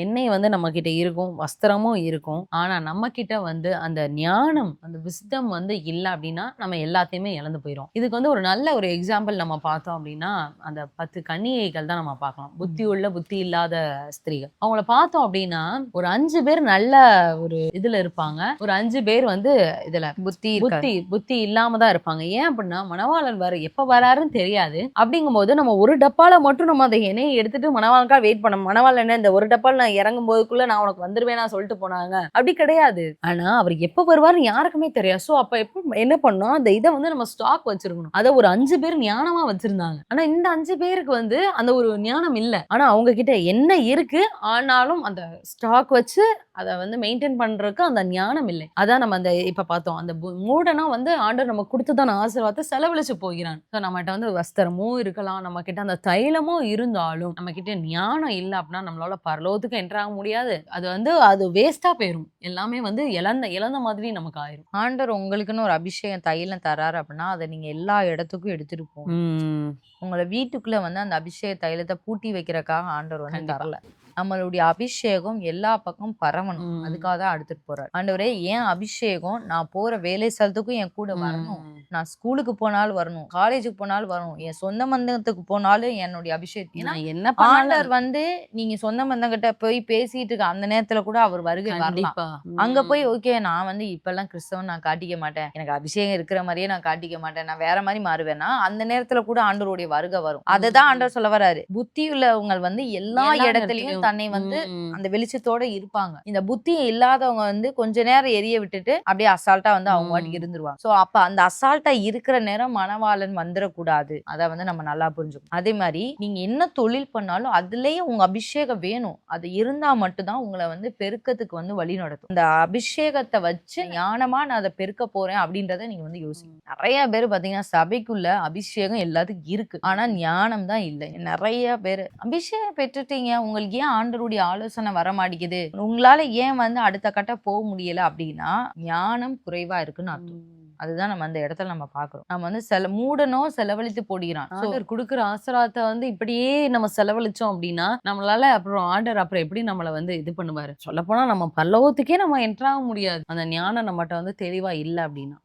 எண்ணெய் வந்து நம்ம கிட்ட இருக்கும், வஸ்திரமும் இருக்கும். ஆனா நம்ம கிட்ட வந்து அந்த ஞானம், அந்த விஸ்டம் வந்து இல்ல அப்டின்னா, நம்ம எல்லாத்தையுமே இழந்து போயிருவோம். இதுக்கு வந்து ஒரு நல்ல ஒரு எக்ஸாம்பிள் நம்ம பார்த்தோம் அப்டின்னா, அந்த 10 கன்னிகைகள் தான் நம்ம பார்க்கலாம். புத்தி உள்ள, புத்தி இல்லாத ஸ்திரீகள். அவங்கள பார்த்தோம் அப்டின்னா, ஒரு 5 பேர் நல்ல ஒரு இதுல இருப்பாங்க. ஒரு 5 பேர் வந்து இதுல புத்தி இருக்காது. புத்தி இல்லாம தான் இருப்பாங்க. ஏன் அப்டின்னா, மணவாளன் எப்ப வராருன்னு தெரியாது. அப்டிங்கும்போது நம்ம ஒரு டப்பால மட்டும் நம்ம அந்த எண்ணெய எடுத்துட்டு மணவாளனுக்காக வெயிட் பண்ணோம். மணவாளன் என்ன இந்த ஒரு டப்பால நான் இறங்கும் போதுக்குள்ள நான் உனக்கு வந்துருவேனா சொல்லிட்டு போனாங்க. அப்படி கிடையாது. ஆனா அவர் எப்ப வருவாருன்னு யாருக்குமே தெரியாது. சோ அப்ப என்ன பண்ணோம், அந்த இத வந்து நம்ம ஸ்டாக் வச்சிருக்கணும். அத ஒரு 5 பேர் ஞானமா வச்சிருந்தாங்க. ஆனா இந்த 5 பேருக்கு வந்து அந்த ஒரு ஞானம் இல்ல. ஆனா அவங்க கிட்ட என்ன இருக்கு, ஆனாலும் அந்த ஸ்டாக் வச்சு அத வந்து மெயின்டெயின் பண்றதுக்கு அந்த ஞானம் இல்லை. அதான் நம்ம அந்த இப்ப பார்த்தோம். அந்த மூடனா வந்து ஆண்டவர் நமக்கு குடுத்ததான ஆசீர்வாதத்த செலவழிச்சு போகிறான். சோ நம்மட்ட வந்து வஸ்திரமும் இருக்கலாம், நம்ம கிட்ட அந்த தைலமும் இருந்தாலும், நம்ம கிட்ட ஞானம் இல்ல அப்படின்னா நம்மளால பரலோகத்துக்கு என்டர் ஆக முடியாது. அது வந்து அது வேஸ்ட்டா போயிரும். எல்லாமே வந்து இழந்த இழந்த மாதிரி நமக்கு ஆயிரும். ஆண்டவர் உங்களுக்குன்னு ஒரு அபிஷேகம் தைலம் தராரு அப்படின்னா, அத நீங்க எல்லா இடத்துக்கும் எடுத்துட்டு போகணும். உங்கள வீட்டுக்குள்ள வந்து அந்த அபிஷேக தைலத்த பூட்டி வைக்கிறதுக்காக ஆண்டவர் வந்து கண்டிப்பா. தரல. நம்மளுடைய அபிஷேகம் எல்லா பக்கமும் பரவணும். அதுக்காக தான் எடுத்துட்டு போறாரு. ஆண்டவரே என் அபிஷேகம் நான் போற வேலை ஸ்தலத்துக்கும் என் கூட வரணும். நான் ஸ்கூலுக்கு போனாலும் வரணும், காலேஜுக்கு போனாலும் வரணும், என் சொந்த பந்தத்துக்கு போனாலும் என்னுடைய அபிஷேகம். ஏன்னா என்ன ஆண்டவர் வந்து நீங்க சொந்த பந்தங்கிட்ட போய் பேசிட்டு இருக்க அந்த நேரத்துல கூட அவர் வருகை வரலாம். அங்க போய் ஓகே நான் வந்து இப்பெல்லாம் கிறிஸ்தவன் நான் காட்டிக்க மாட்டேன், எனக்கு அபிஷேகம் இருக்கிற மாதிரியே நான் காட்டிக்க மாட்டேன், நான் வேற மாதிரி மாறுவேன்னா அந்த நேரத்துல கூட ஆண்டவருடைய வருகை வரும். அததான் ஆண்டவர் சொல்ல வராரு. புத்தி உள்ளவங்க வந்து எல்லா இடத்துலயும் தன்னை வந்து அந்த வெளிச்சத்தோட இருப்பாங்க. இந்த புத்தி இல்லாதவங்க வந்து கொஞ்ச நேரம் எரிய விட்டுட்டு அப்படியே அசால்ட்டா வந்து அவங்க வாட்டிக்கு இருந்துருவாங்க. சோ அப்ப அந்த அசால்ட்டா இருக்கிற நேரம் மணவாளன் வந்துடக்கூடாது. அதை வந்து நம்ம நல்லா புரிஞ்சுக்கணும். அதே மாதிரி நீங்க என்ன தொழில் பண்ணாலும் அதுலயே உங்க அபிஷேகம் வேணும். அது இருந்தா மட்டும்தான் உங்களை வந்து பெருக்கத்துக்கு வந்து வழி நடத்தும். இந்த அபிஷேகத்தை வச்சு ஞானமா நான் அதை பெருக்க போறேன் அப்படின்றத நீங்க வந்து யோசிக்கணும். நிறைய பேர் பாத்தீங்கன்னா சபைக்குள்ள அபிஷேகம் எல்லாத்துக்கும் இருக்கு, ஆனா ஞானம் தான் இல்லை. நிறைய பேர் அபிஷேகம் பெற்றுட்டீங்க, உங்களுக்கு ஏன் ஆண்டவருடைய ஆலோசனை வர மாட்டேங்குது, உங்களால ஏன் வந்து அடுத்த கட்ட போக முடியல அப்படின்னா ஞானம் குறைவா இருக்குன்னு அர்த்தம். அதுதான் நம்ம அந்த இடத்துல நம்ம பாக்குறோம். நம்ம வந்து மூடனோ செலவழித்து போடுகிறான். ஆண்டவர் குடுக்குற ஆசீர்வாதத்தை வந்து இப்படியே நம்ம செலவழிச்சோம் அப்படின்னா நம்மளால அப்புறம் ஆண்டவர் அப்புறம் எப்படி நம்மள வந்து இது பண்ணுவாரு. சொல்லப்போனா நம்ம பரலோகத்துக்கே நம்ம என்டர் ஆக முடியாது. அந்த ஞானம் நம்மகிட்ட வந்து தெளிவா இல்ல அப்படின்னா.